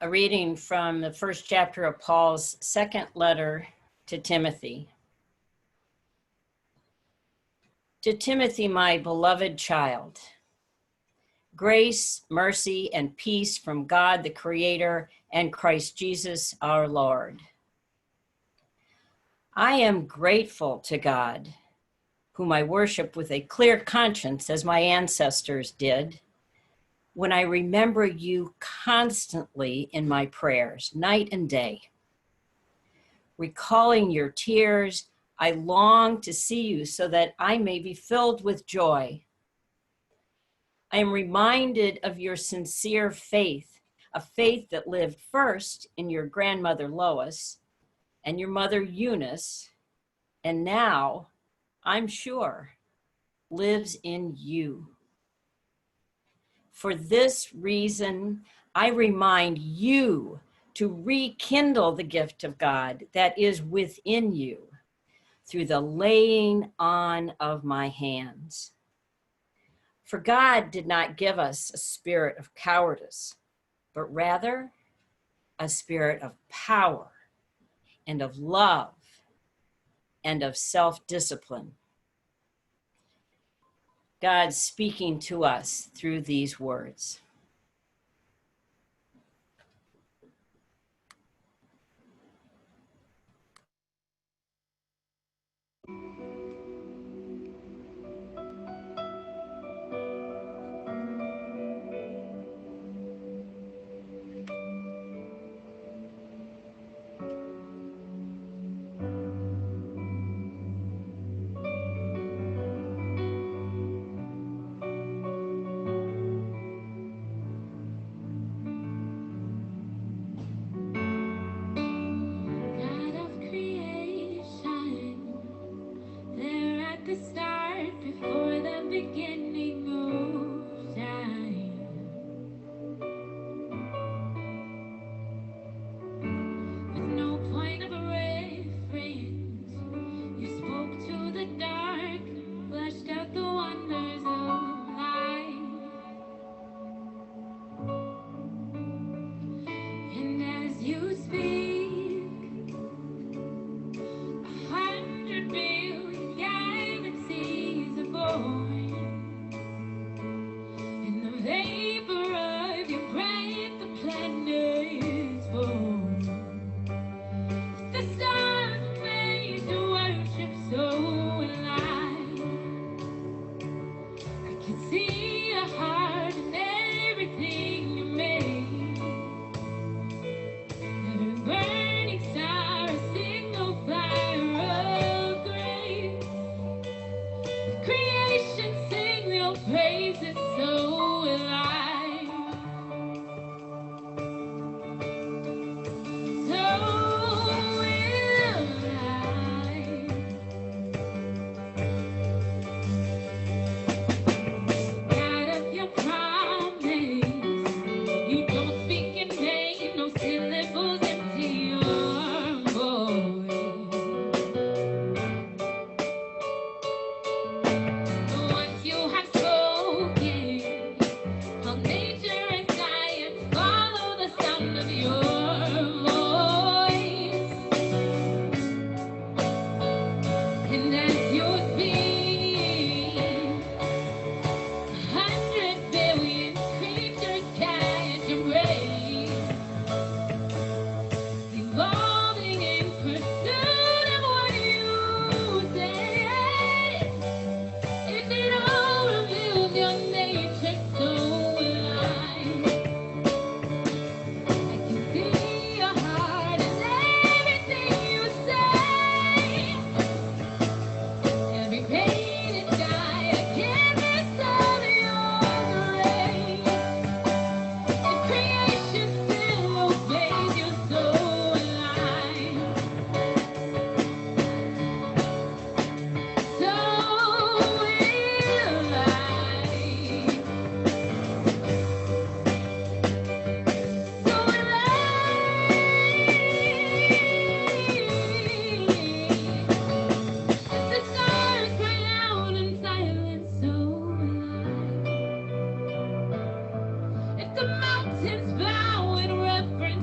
A reading from the first chapter of Paul's second letter to Timothy. To Timothy, my beloved child, grace, mercy, and peace from God the Creator and Christ Jesus our Lord. I am grateful to God, whom I worship with a clear conscience as my ancestors did, when I remember you constantly in my prayers, night and day. Recalling your tears, I long to see you so that I may be filled with joy. I am reminded of your sincere faith, a faith that lived first in your grandmother Lois and your mother Eunice, and now, I'm sure, lives in you. For this reason, I remind you to rekindle the gift of God that is within you through the laying on of my hands. For God did not give us a spirit of cowardice, but rather a spirit of power and of love and of self-discipline. God speaking to us through these words. Mountains bow in reverence.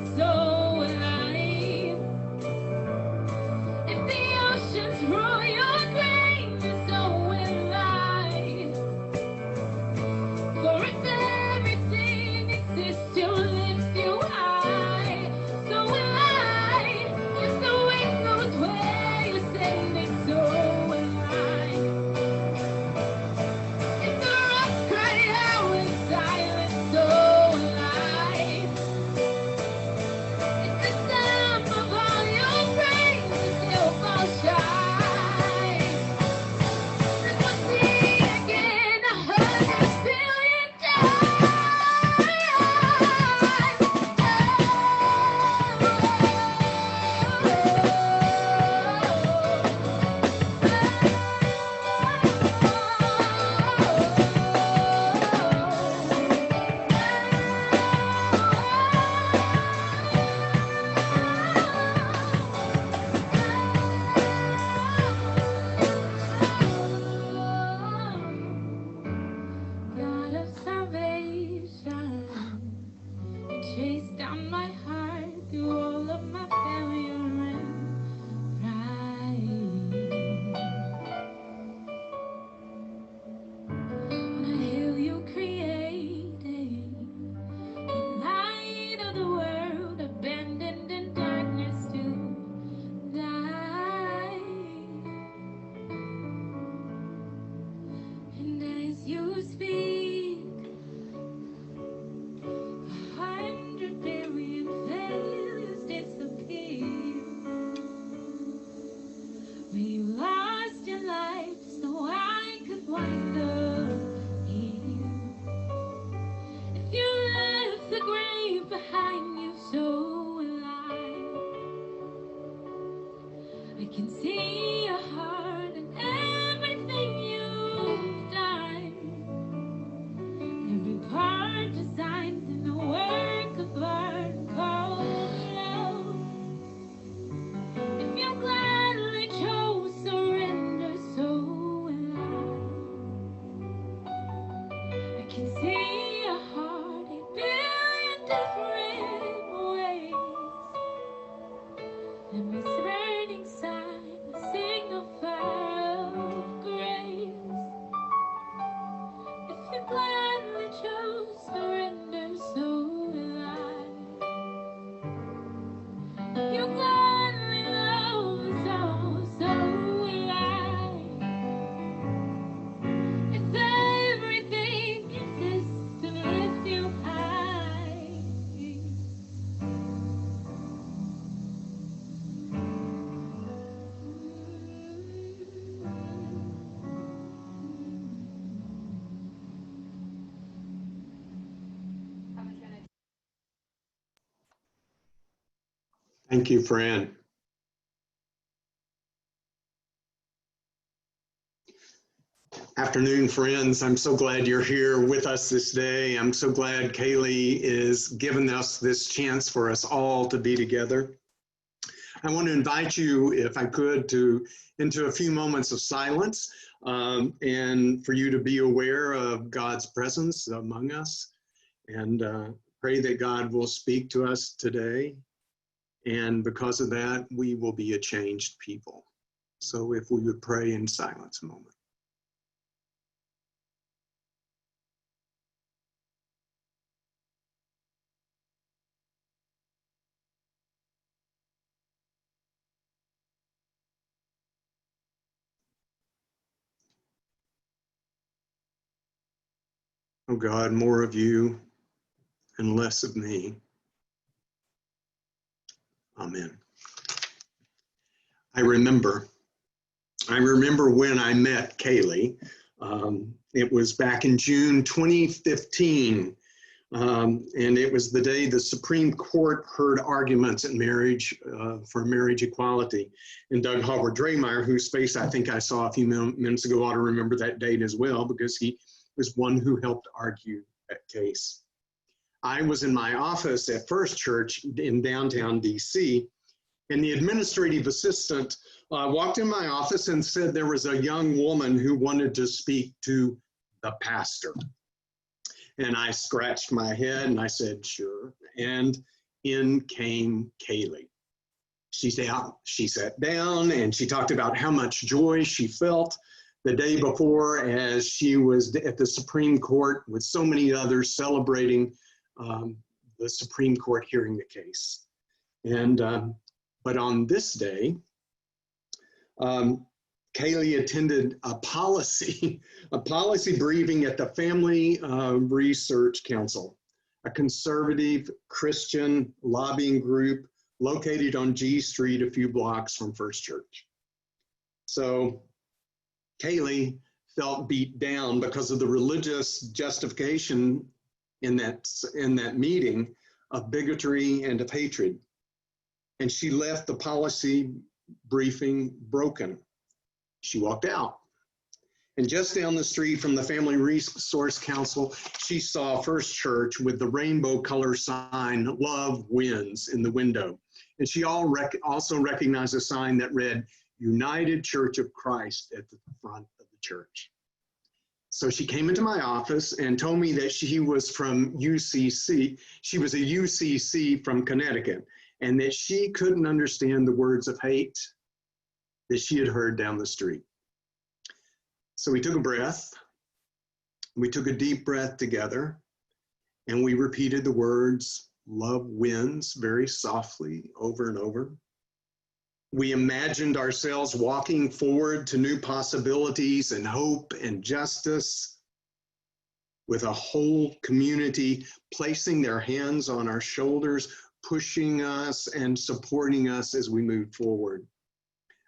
behind you so alive. I can see your heart and everything you've done. Every part designed in a work of art called love. If you gladly chose surrender, so will I can see your heart a billion different ways. Let me burning sign, a signal fire of grace. If you gladly chose surrender, so will I. If you gladly love, so will I. If everything exists to lift you high. Thank you, Fran. Afternoon, friends. I'm so glad you're here with us this day. I'm so glad Kaeley is giving us this chance for us all to be together. I want to invite you, if I could, into a few moments of silence and for you to be aware of God's presence among us, and pray that God will speak to us today. And because of that, we will be a changed people. So if we would pray in silence a moment. Oh God, more of you and less of me. Amen. I remember when I met Kaeley. It was back in June 2015, and it was the day the Supreme Court heard arguments in marriage for marriage equality. And Doug Howard-Draymeier, whose face I think I saw a few minutes ago, ought to remember that date as well, because he was one who helped argue that case. I was in my office at First Church in downtown DC, and the administrative assistant walked in my office and said there was a young woman who wanted to speak to the pastor. And I scratched my head and I said, sure. And in came Kaeley. She sat down and she talked about how much joy she felt the day before as she was at the Supreme Court with so many others celebrating the Supreme Court hearing the case. And but on this day, Kaeley attended a policy briefing at the Family Research Council, a conservative Christian lobbying group located on G Street a few blocks from First Church. So Kaeley felt beat down because of the religious justification in that meeting of bigotry and of hatred. And she left the policy briefing broken. She walked out. And just down the street from the Family Resource Council, she saw First Church with the rainbow color sign, "Love Wins," in the window. And she also recognized a sign that read, "United Church of Christ," at the front of the church. So she came into my office and told me that she was from UCC. She was a UCC from Connecticut, and that she couldn't understand the words of hate that she had heard down the street. So we took a breath. We took a deep breath together, and we repeated the words, "Love wins," very softly over and over. We imagined ourselves walking forward to new possibilities and hope and justice, with a whole community placing their hands on our shoulders, pushing us and supporting us as we moved forward.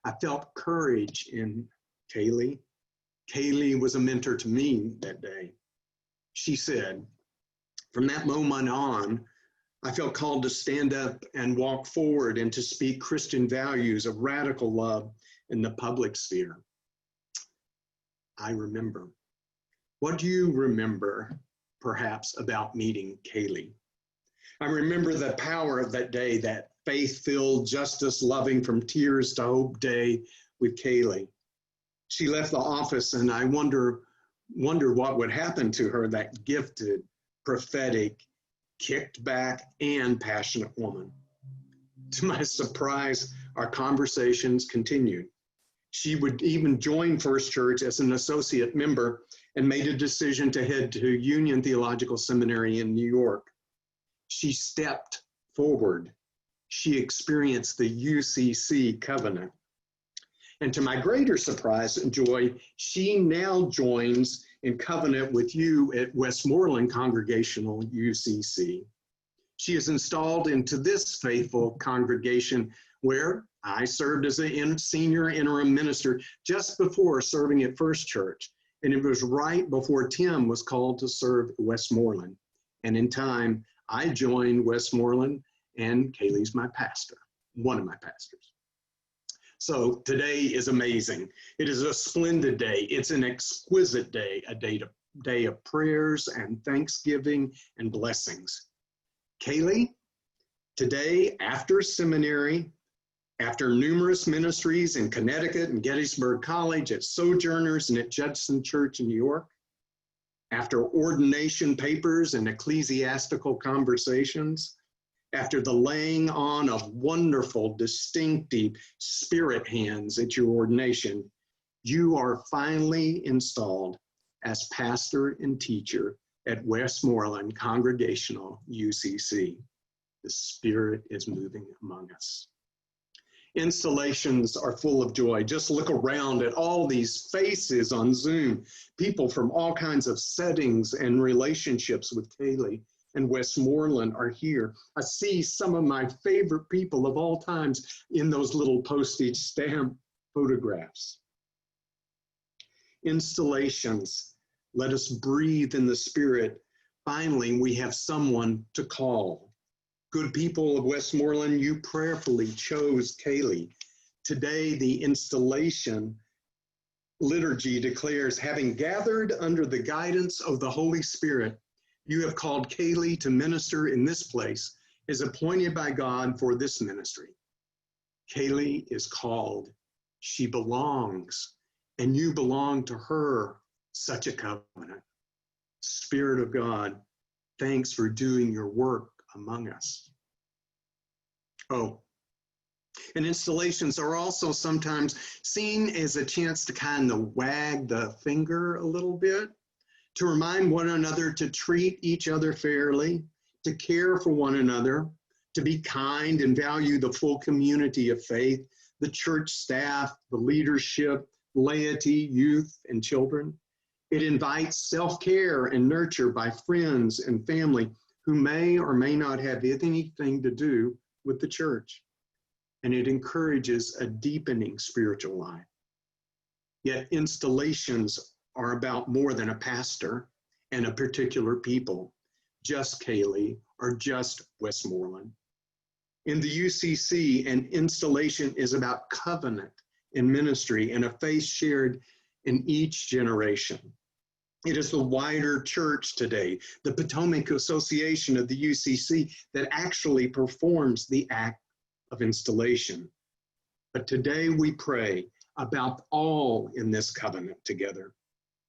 I felt courage in Kaeley. Kaeley was a mentor to me that day. She said, from that moment on, I felt called to stand up and walk forward and to speak Christian values of radical love in the public sphere. I remember. What do you remember, perhaps, about meeting Kaeley? I remember the power of that day, that faith-filled, justice-loving, from tears to hope day with Kaeley. She left the office, and I wonder what would happen to her, that gifted, prophetic, kicked back, and passionate woman. To my surprise, our conversations continued. She would even join First Church as an associate member and made a decision to head to Union Theological Seminary in New York. She stepped forward. She experienced the UCC covenant. And to my greater surprise and joy, she now joins in covenant with you at Westmoreland Congregational UCC. She is installed into this faithful congregation where I served as a senior interim minister just before serving at First Church. And it was right before Tim was called to serve at Westmoreland. And in time, I joined Westmoreland, and Kaeley's my pastor, one of my pastors. So today is amazing. It is a splendid day. It's an exquisite day, a day of prayers and thanksgiving and blessings. Kaeley, today after seminary, after numerous ministries in Connecticut and Gettysburg College, at Sojourners and at Judson Church in New York, after ordination papers and ecclesiastical conversations, after the laying on of wonderful, distinctive spirit hands at your ordination, you are finally installed as pastor and teacher at Westmoreland Congregational UCC. The Spirit is moving among us. Installations are full of joy. Just look around at all these faces on Zoom, people from all kinds of settings and relationships with Kaeley and Westmoreland are here. I see some of my favorite people of all times in those little postage stamp photographs. Installations, let us breathe in the Spirit. Finally, we have someone to call. Good people of Westmoreland, you prayerfully chose Kaeley. Today, the installation liturgy declares, having gathered under the guidance of the Holy Spirit, you have called Kaeley to minister in this place, is appointed by God for this ministry. Kaeley is called. She belongs, and you belong to her. Such a covenant. Spirit of God, thanks for doing your work among us. Oh, and installations are also sometimes seen as a chance to kind of wag the finger a little bit, to remind one another to treat each other fairly, to care for one another, to be kind and value the full community of faith, the church staff, the leadership, laity, youth, and children. It invites self-care and nurture by friends and family who may or may not have anything to do with the church. And it encourages a deepening spiritual life. Yet installations are about more than a pastor and a particular people, just Kaeley or just Westmoreland. In the UCC, an installation is about covenant in ministry and a faith shared in each generation. It is the wider church today, the Potomac Association of the UCC, that actually performs the act of installation. But today we pray about all in this covenant together.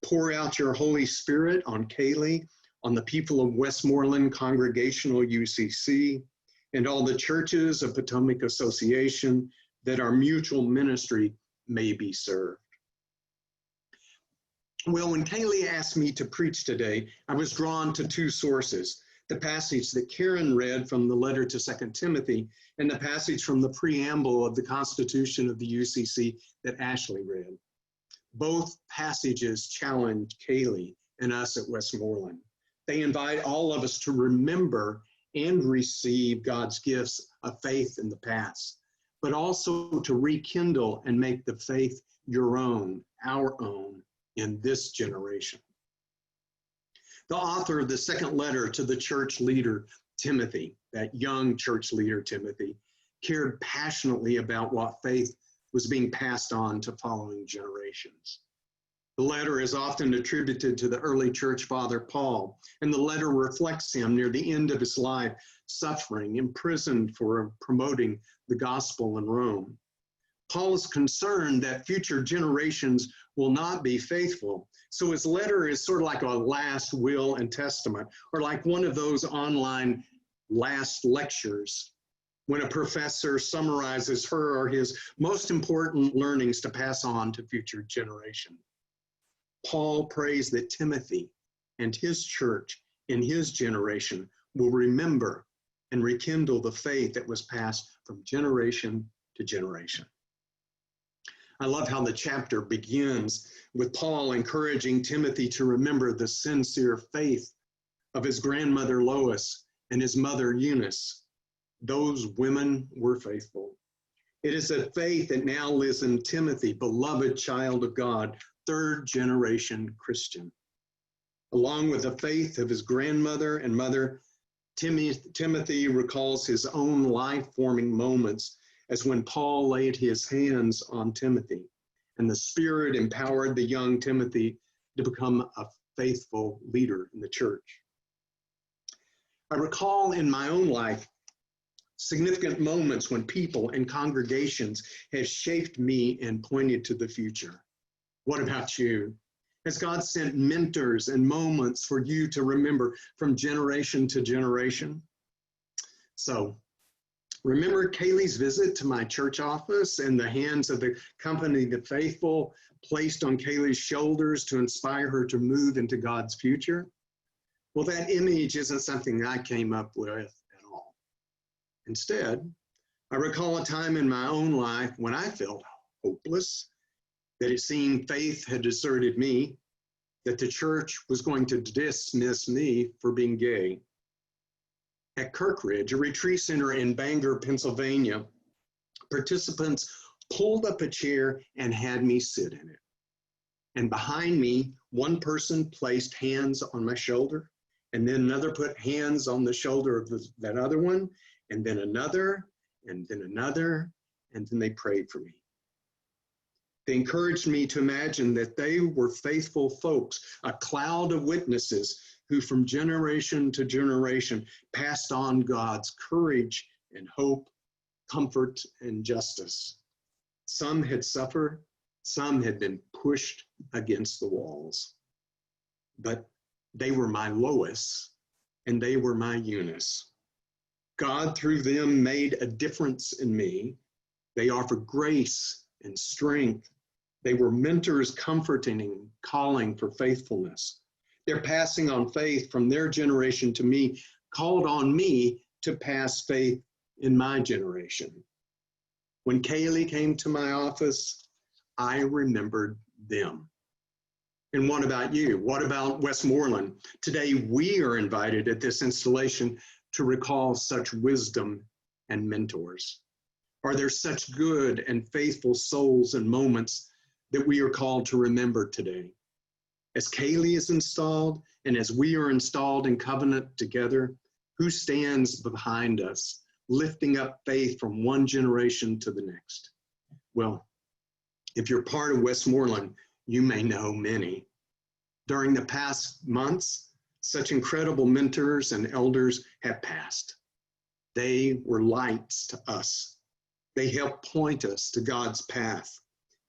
Pour out your Holy Spirit on Kaeley, on the people of Westmoreland Congregational UCC, and all the churches of Potomac Association, that our mutual ministry may be served. Well, when Kaeley asked me to preach today, I was drawn to two sources: the passage that Karen read from the letter to 2 Timothy and the passage from the preamble of the Constitution of the UCC that Ashley read. Both passages challenge Kaeley and us at Westmoreland. They invite all of us to remember and receive God's gifts of faith in the past, but also to rekindle and make the faith your own, our own, in this generation. The author of the second letter to the church leader Timothy, that young church leader Timothy, cared passionately about what faith was being passed on to following generations. The letter is often attributed to the early church father Paul, and the letter reflects him near the end of his life, suffering, imprisoned for promoting the gospel in Rome. Paul is concerned that future generations will not be faithful. So his letter is sort of like a last will and testament, or like one of those online last lectures when a professor summarizes her or his most important learnings to pass on to future generations. Paul prays that Timothy and his church in his generation will remember and rekindle the faith that was passed from generation to generation. I love how the chapter begins with Paul encouraging Timothy to remember the sincere faith of his grandmother Lois and his mother Eunice. Those women were faithful. It is a faith that now lives in Timothy, beloved child of God, third generation Christian. Along with the faith of his grandmother and mother, Timothy recalls his own life-forming moments as when Paul laid his hands on Timothy, and the Spirit empowered the young Timothy to become a faithful leader in the church. I recall in my own life significant moments when people and congregations have shaped me and pointed to the future. What about you? Has God sent mentors and moments for you to remember from generation to generation? So, remember Kaeley's visit to my church office and the hands of the company, the faithful, placed on Kaeley's shoulders to inspire her to move into God's future? Well, that image isn't something I came up with at all. Instead, I recall a time in my own life when I felt hopeless, that it seemed faith had deserted me, that the church was going to dismiss me for being gay. At Kirkridge, a retreat center in Bangor, Pennsylvania, participants pulled up a chair and had me sit in it. And behind me, one person placed hands on my shoulder, and then another put hands on the shoulder of that other one, and then another, and then another, and then they prayed for me. They encouraged me to imagine that they were faithful folks, a cloud of witnesses who from generation to generation passed on God's courage and hope, comfort and justice. Some had suffered, some had been pushed against the walls. But they were my Lois and they were my Eunice. God through them made a difference in me. They offered grace and strength. They were mentors comforting and calling for faithfulness. Their passing on faith from their generation to me called on me to pass faith in my generation. When Kaeley came to my office, I remembered them. And what about you? What about Westmoreland? Today, we are invited at this installation to recall such wisdom and mentors. Are there such good and faithful souls and moments that we are called to remember today? As Kaeley is installed and as we are installed in covenant together, who stands behind us, lifting up faith from one generation to the next? Well, if you're part of Westmoreland, you may know many. During the past months, such incredible mentors and elders have passed. They were lights to us. They helped point us to God's path.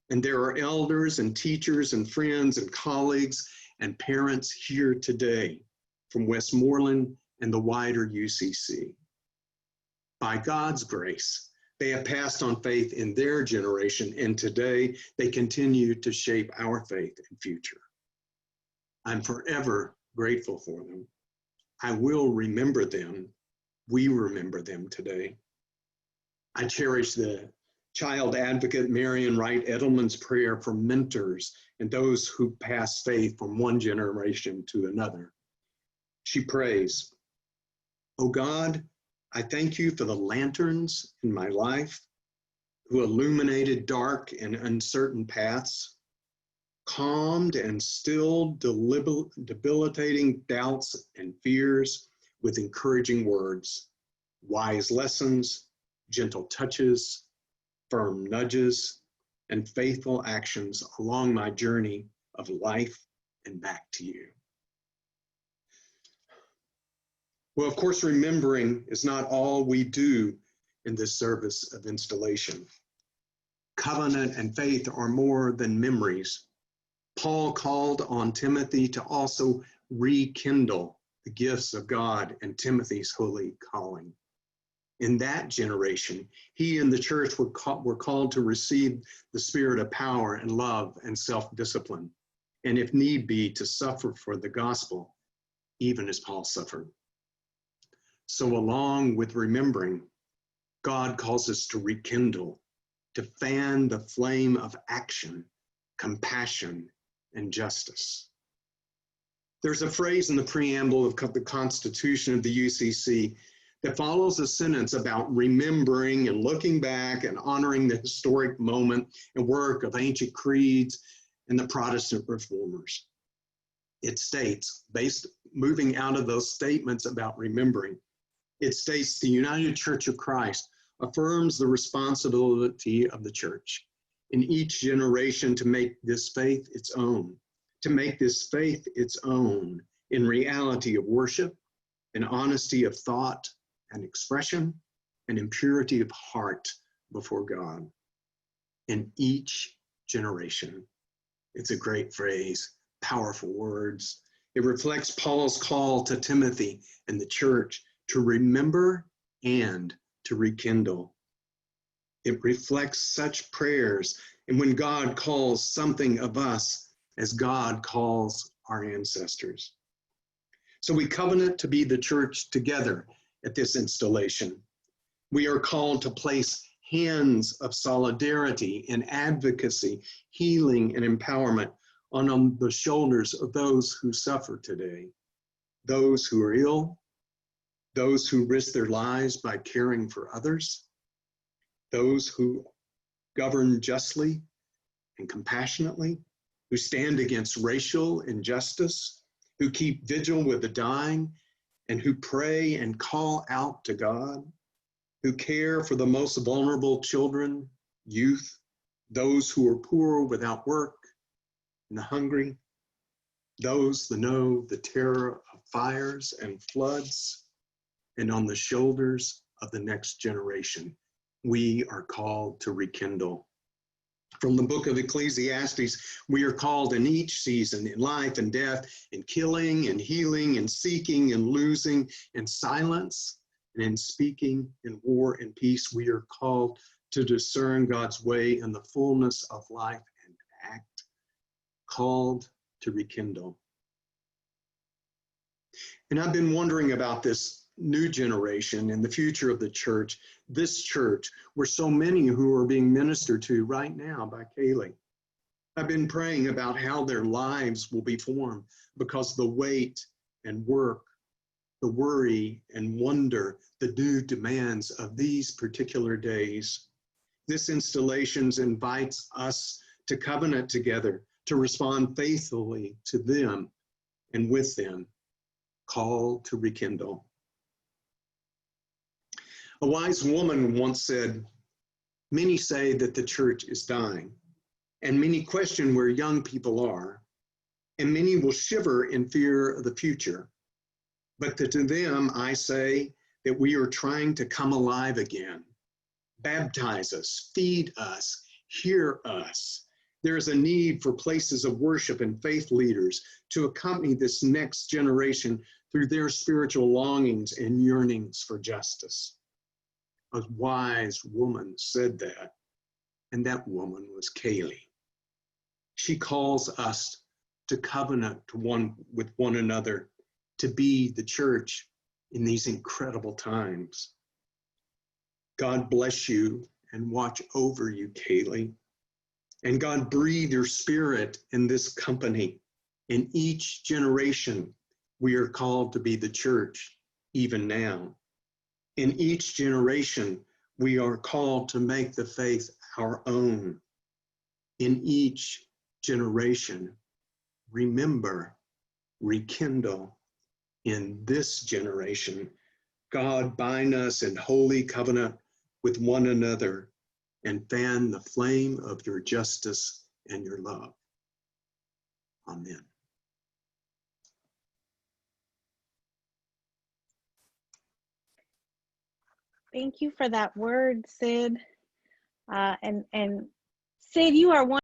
And there are elders and teachers and friends and colleagues and parents here today from Westmoreland and the wider UCC. By God's grace, they have passed on faith in their generation, and today they continue to shape our faith and future. I'm forever grateful for them. I will remember them. We remember them today. I cherish the child advocate Marian Wright Edelman's prayer for mentors and those who pass faith from one generation to another. She prays, "Oh God, I thank you for the lanterns in my life who illuminated dark and uncertain paths, calmed and stilled debilitating doubts and fears with encouraging words, wise lessons, gentle touches, firm nudges, and faithful actions along my journey of life and back to you. Well, of course, remembering is not all we do in this service of installation. Covenant and faith are more than memories. Paul called on Timothy to also rekindle the gifts of God and Timothy's holy calling. In that generation, he and the church were called to receive the spirit of power and love and self-discipline, and if need be, to suffer for the gospel, even as Paul suffered. So along with remembering, God calls us to rekindle, to fan the flame of action, compassion, and justice. There's a phrase in the preamble of the Constitution of the UCC that follows a sentence about remembering and looking back and honoring the historic moment and work of ancient creeds and the Protestant reformers. It states, moving out of those statements about remembering, it states the United Church of Christ affirms the responsibility of the church in each generation to make this faith its own, in reality of worship, in honesty of thought and expression, and in purity of heart before God. In each generation. It's a great phrase, powerful words. It reflects Paul's call to Timothy and the church to remember and to rekindle. It reflects such prayers, and when God calls something of us as God calls our ancestors. So we covenant to be the church together at this installation. We are called to place hands of solidarity and advocacy, healing and empowerment on the shoulders of those who suffer today, those who are ill, those who risk their lives by caring for others, those who govern justly and compassionately, who stand against racial injustice, who keep vigil with the dying, and who pray and call out to God, who care for the most vulnerable children, youth, those who are poor without work, and the hungry, those that know the terror of fires and floods, and on the shoulders of the next generation, we are called to rekindle. From the book of Ecclesiastes, we are called in each season, in life and death, in killing and healing, in seeking and losing, in silence and in speaking, in war and peace. We are called to discern God's way in the fullness of life and act, called to rekindle. And I've been wondering about this new generation and the future of the church, this church, where so many who are being ministered to right now by Kaeley. I've been praying about how their lives will be formed because the weight and work, the worry and wonder, the new demands of these particular days. This installation invites us to covenant together, to respond faithfully to them and with them, called to rekindle. A wise woman once said, "Many say that the church is dying, and many question where young people are, and many will shiver in fear of the future. But to them I say that we are trying to come alive again. Baptize us, feed us, hear us. There is a need for places of worship and faith leaders to accompany this next generation through their spiritual longings and yearnings for justice." A wise woman said that, and that woman was Kaeley. She calls us to covenant with one another, to be the church in these incredible times. God bless you and watch over you, Kaeley. And God breathe your spirit in this company. In each generation, we are called to be the church, even now. In each generation, we are called to make the faith our own. In each generation, remember, rekindle, in this generation. God, bind us in holy covenant with one another and fan the flame of your justice and your love. Amen. Thank you for that word, Sid. And Sid, you are one